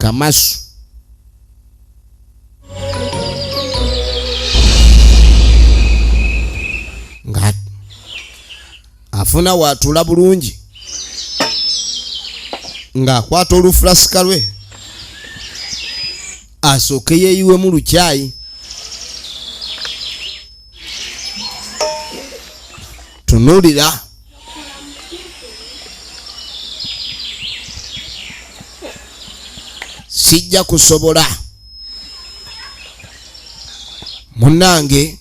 Kamasu nga afuna watula bulungi nga akwata olufulasika lwe asooke yeeyiwe mu lukyayi. Tunuulira sijja kusobola munnange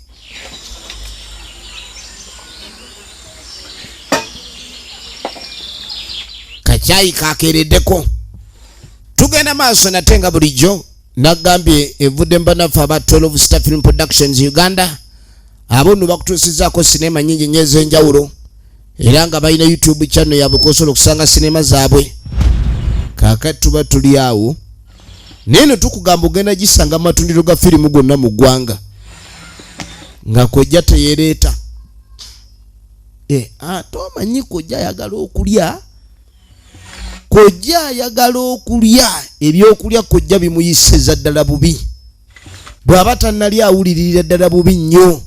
kacyayi kakeereddeko. Tugenda maaso nate nga bulijjo nagambye evudde mbanaffe aba 12 Star Film Productions Uganda abo nno bakutuusizaako sinema nyingi nnyo ez'enjawulo era nga balina YouTube channel yaabwe kosobola okusanga sinema zaabwe. Kaakati tuba tuli awo neno tukugamba ogenda gisanga matundiro ga firimu gonna mu ggwanga nga kojja teyereeta. Ate omanyi kojja ayagala okulya, kojja ayagala okulya ebyokulya kojja bimuyisiza ddala bubi. Bw'aba tannali awulirira ddala bubi nnyo.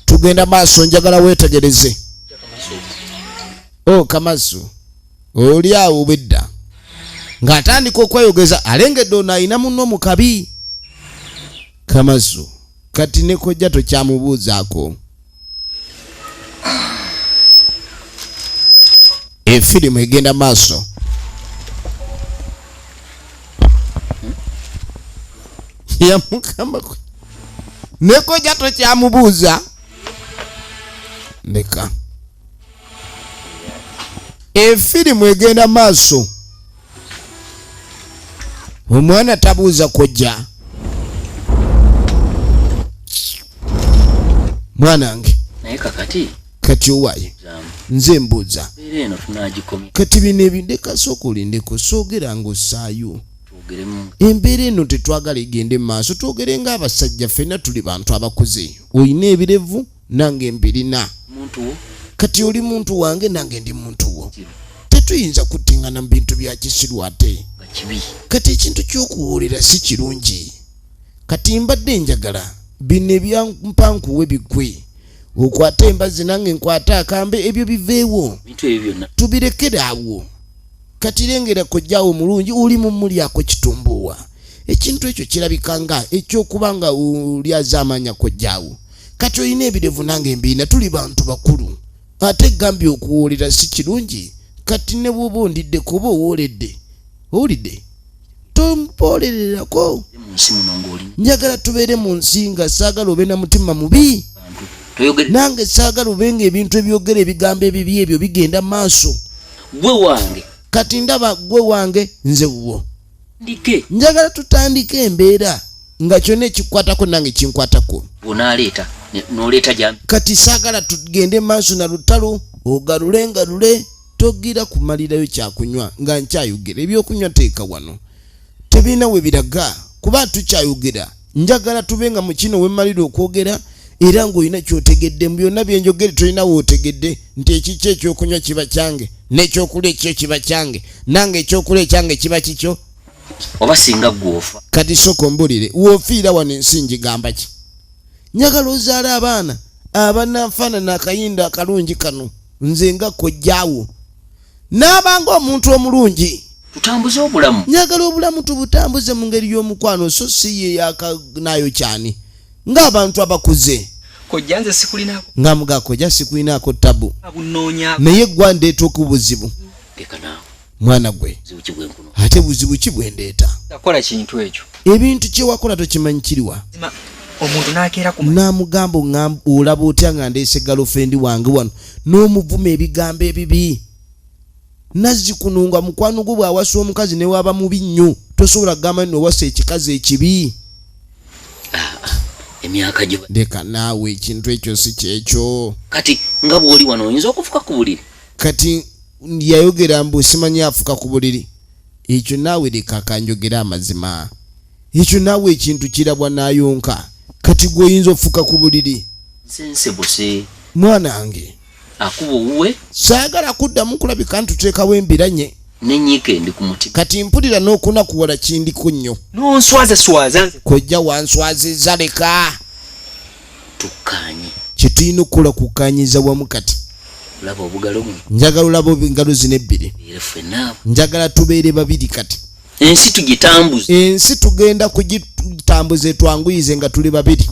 Tugenda maaso njagala weetegereze. Kamasu oli awo bedda ng'atandika okweyogeza alengedde ono ayina munno mu kabi. Kamasu kati ne kojja tokyamubuuzaako. Efirimu egenda maaso. Yamukamba ne kojja tokyamubuuza. Leka efirimu egenda maaso. Omwana tabuuza kojja. Mwanange naye kati owaye nze mbuuza kati bino ebindeka sooka olindeko soogera ng'ossaayo. Embeera eno tetwagala egende mu maaso, twogere ng'abasajja ffenna tuli bantu abakuze. Oyina ebirevu nange mbirina. Kati oli muntu wange nange ndi muntu wo. Tetuyinza kutingana mu bintu bya kisiru ate. Kati ekintu ky'okuwulira si kirungi. Kati mbadde njagala bino ebyampankuwe bigwe. Okwata embazzi nange nkwata akambe ebyo biveewo. Tubirekere awo. Kati lengera kojjaawo mulungi oli mumulyako kitumbuwa. Ekintu ekyo kirabika nga eky'okubanga oli azaamanya kojjaawo. Kati oyina ebirevu nange mbina tuli bantu bakulu. Ate gambye okuwulira si kirungi. Kati ne bw'oba ondidde kuba owoledde. Owulidde? Tompolererako. Njagala tubeere mu nsi nga saagala obe na mutima mubi. Nange saagala obenga ebintu ebyogera ebigambo ebibi ebyo bigenda maaso. Gwe wange. Kati ndaba gwe wange nze wuwo. Njagala tutandike embeera nga kyonna ekikwatako nange kinkwatako. Bonaleeta noleeta jambi. Kati saagala tugende maaso na lutalo ogalule ngalule togira kumalirayo kyakunywa nga nkyayogera ebyokunywa teeka wano. Tebina we biraga kuba tukyayogera. Njagala tubenga mu kino wemalira okwogera era ng'olina ky'otegedde mu byonna bye njogere tolina w'otegedde nti ekiki ekyokunywa kiba kyange n'ekyokulya ekyo kiba kyange nange ekyokulya ekyange kiba kikyo. Oba singa gw'ofa. Kati sooka ombulire w'ofiira wano ensi ngigamba ki? Njagala ozaala abaana abanaafaanana akayinda akalungi kano nze nga kojjaawo n'abanga omuntu omulungi. Tutambuze obulamu. Njagala obulamu tubutambuze mu ngeri y'omukwano so si ye yakanaayo kyani ng'abantu abakuze. Kojja nze sikulinaako. Nga muga kojja sikulinaako tabu. Abunoonya. Naye gwa ndeeta okubuzibu. Leka naawe. Mwana gwe. Ate buzibu ki bwendeeta? Takola kintu ekyo. Ebintu kye wakola tokimanyi kiriwa. Omuntu n'akeera ku namugamba olaba otya nga ndeese galofendi wange wano n'omuvuma ebigambo ebibi. Nazzi kununga mukwano gwo bw'awasa omukazi ne waba mubi nnyo tosobola kugamba nno wasa ekikazi ekibi. Emyaka gyo. Leka naawe ekintu ekyo si kyekyo. Kati nga bw'oli wano oyinza okufuka ku buliri. Kati yayogera mbu simanyi afuka ku buliri. Ekyo naawe leka akanjogera amazima. Ekyo naawe ekintu kirabwa n'ayonka. Kati gwe oyinza ofuka ku buliri. Sense buse. Mwanange. Akuba owuwe. Saagala kuddamu kulabika ntuteekawo embiranye. Nenyiike ndi ku mutima. Kati mpulira n'okunakuwala kindiko nnyo. Nonswaza. Kojja wanswazizza leka. Tukkaanye. Kyetulina okukola kukkaanyiza wamu kati. Olaba obugalo bwe. Njagala olaba engalo zino ebbiri. Ffenna. Njagala tubeere babiri kati. Ensi tugitambuze. Ensi tugenda kugitambuza etwanguyize nga tuli babiri.